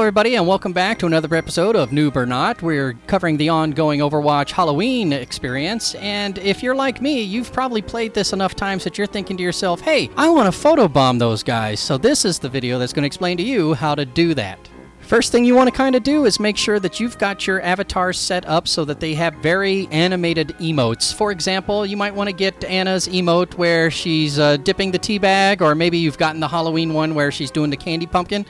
everybody, and welcome back to another episode of Noob or Not. We're covering the ongoing Overwatch Halloween experience, and if you're like me, you've probably played this enough times that you're thinking to yourself, hey, I want to photobomb those guys, so this is the video that's going to explain to you how to do that. First thing you want to kind of do is make sure that you've got your avatars set up so that they have very animated emotes. For example, you might want to get Anna's emote where she's dipping the tea bag, or maybe you've gotten the Halloween one where she's doing the candy pumpkin.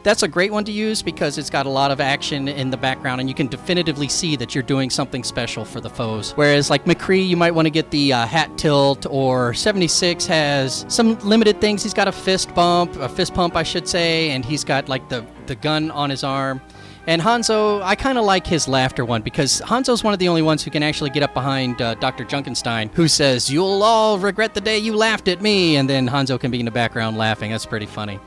That's a great one to use because it's got a lot of action in the background and you can definitively see that you're doing something special for the foes. Whereas like McCree, you might want to get the hat tilt, or 76 has some limited things. He's got a fist pump I should say, and he's got like the gun on his arm. And Hanzo, I kind of like his laughter one because Hanzo's one of the only ones who can actually get up behind Dr. Junkenstein, who says, "You'll all regret the day you laughed at me," and then Hanzo can be in the background laughing. That's pretty funny.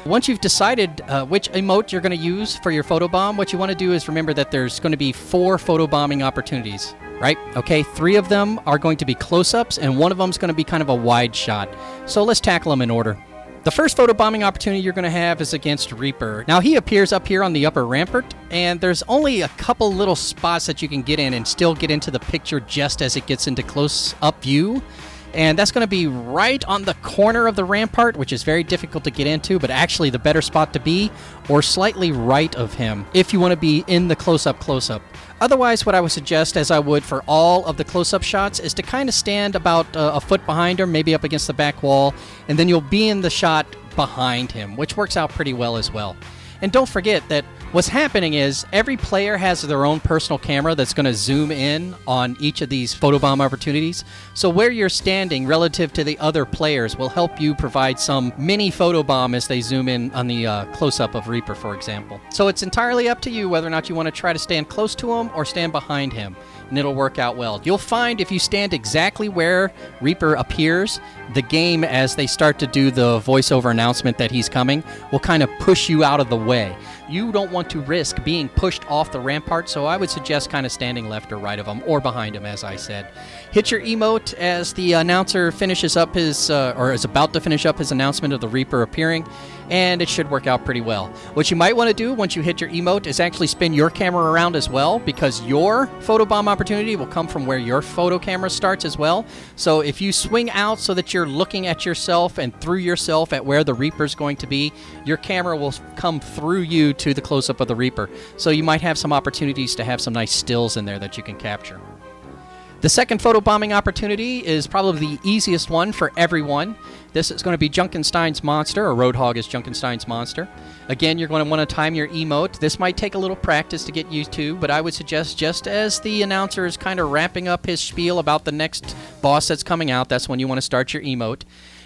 Once you've decided which emote you're going to use for your photobomb, what you want to do is remember that there's going to be 4 photobombing opportunities, right? Okay, 3 of them are going to be close-ups, and 1 of them is going to be kind of a wide shot. So let's tackle them in order. The first photobombing opportunity you're going to have is against Reaper. Now, he appears up here on the upper rampart, and there's only a couple little spots that you can get in and still get into the picture just as it gets into close-up view. And that's going to be right on the corner of the rampart, which is very difficult to get into, but actually the better spot to be, or slightly right of him, if you want to be in the close-up. Otherwise, what I would suggest, as I would for all of the close-up shots, is to kind of stand about a foot behind him, maybe up against the back wall, and then you'll be in the shot behind him, which works out pretty well as well. And don't forget that what's happening is every player has their own personal camera that's going to zoom in on each of these photobomb opportunities. So where you're standing relative to the other players will help you provide some mini photobomb as they zoom in on the close-up of Reaper, for example. So it's entirely up to you whether or not you want to try to stand close to him or stand behind him, and it'll work out well. You'll find if you stand exactly where Reaper appears, the game, as they start to do the voiceover announcement that he's coming, will kind of push you out of the way. You don't want to risk being pushed off the rampart, so I would suggest kind of standing left or right of him, or behind him, as I said. Hit your emote as the announcer finishes up his, or is about to finish up his announcement of the Reaper appearing, and it should work out pretty well. What you might want to do once you hit your emote is actually spin your camera around as well, because your photobomb opportunity will come from where your photo camera starts as well. So if you swing out so that you're looking at yourself and through yourself at where the Reaper's going to be, your camera will come through you to the close-up of the Reaper. So you might have some opportunities to have some nice stills in there that you can capture. The second photobombing opportunity is probably the easiest one for everyone. This is going to be Junkenstein's monster, or Roadhog is Junkenstein's monster. Again, you're going to want to time your emote. This might take a little practice to get used to, but I would suggest just as the announcer is kind of wrapping up his spiel about the next boss that's coming out, that's when you want to start your emote.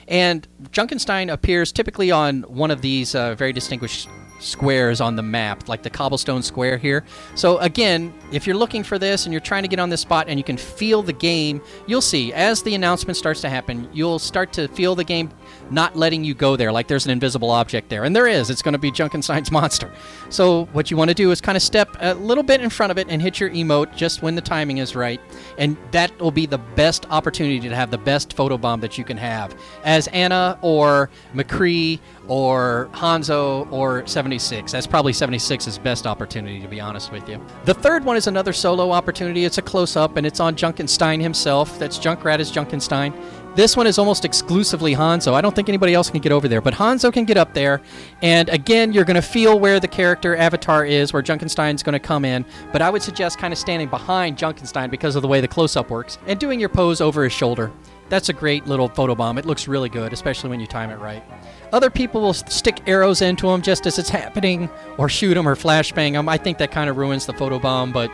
And Junkenstein appears typically on one of these very distinguished squares on the map, like the cobblestone square here. So again, if you're looking for this and you're trying to get on this spot and you can feel the game, you'll see as the announcement starts to happen, you'll start to feel the game not letting you go there, like there's an invisible object there. And there is. It's going to be Junkenstein's monster. So what you want to do is kind of step a little bit in front of it and hit your emote just when the timing is right. And that will be the best opportunity to have the best photobomb that you can have as Anna or McCree or Hanzo or 76. That's probably 76's best opportunity, to be honest with you. The third one is another solo opportunity. It's a close-up, and it's on Junkenstein himself. That's Junkrat as Junkenstein. This one is almost exclusively Hanzo. I don't think anybody else can get over there, but Hanzo can get up there. And again, you're going to feel where the character avatar is, where Junkenstein's going to come in. But I would suggest kind of standing behind Junkenstein because of the way the close-up works, and doing your pose over his shoulder. That's a great little photobomb. It looks really good, especially when you time it right. Other people will stick arrows into them just as it's happening, or shoot them or flashbang them. I think that kind of ruins the photobomb, but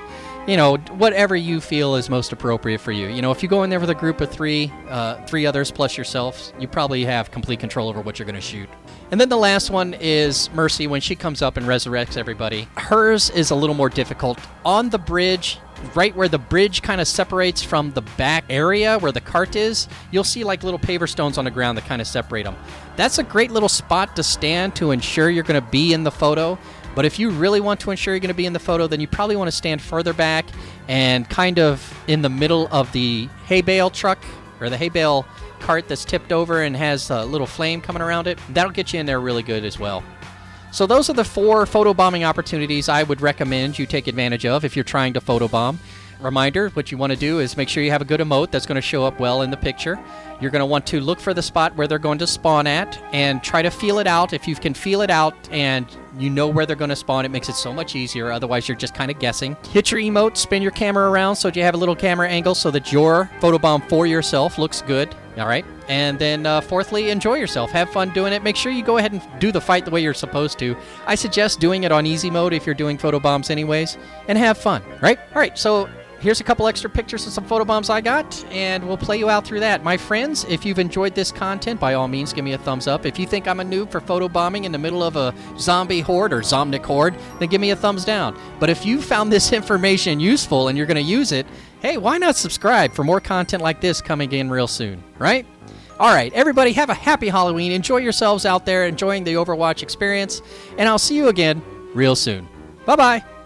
you know, whatever you feel is most appropriate for you. You know, if you go in there with a group of three others plus yourself, you probably have complete control over what you're going to shoot. And then the last one is Mercy when she comes up and resurrects everybody. Hers is a little more difficult. On the bridge, right where the bridge kind of separates from the back area where the cart is, you'll see like little paver stones on the ground that kind of separate them. That's a great little spot to stand to ensure you're going to be in the photo. But if you really want to ensure you're going to be in the photo, then you probably want to stand further back and kind of in the middle of the hay bale truck, or the hay bale cart that's tipped over and has a little flame coming around it. That'll get you in there really good as well. So those are the 4 photobombing opportunities I would recommend you take advantage of if you're trying to photobomb. Reminder, what you want to do is make sure you have a good emote that's going to show up well in the picture. You're going to want to look for the spot where they're going to spawn at and try to feel it out. If you can feel it out and you know where they're going to spawn, it makes it so much easier. Otherwise, you're just kind of guessing. Hit your emote, spin your camera around so that you have a little camera angle so that your photobomb for yourself looks good. All right. And then fourthly, enjoy yourself. Have fun doing it. Make sure you go ahead and do the fight the way you're supposed to. I suggest doing it on easy mode if you're doing photobombs anyways, and have fun, right? All right. So here's a couple extra pictures of some photobombs I got, and we'll play you out through that. My friends, if you've enjoyed this content, by all means, give me a thumbs up. If you think I'm a noob for photobombing in the middle of a zombie horde or zomnic horde, then give me a thumbs down. But if you found this information useful and you're going to use it, hey, why not subscribe for more content like this coming in real soon, right? All right, everybody, have a happy Halloween. Enjoy yourselves out there, enjoying the Overwatch experience, and I'll see you again real soon. Bye-bye.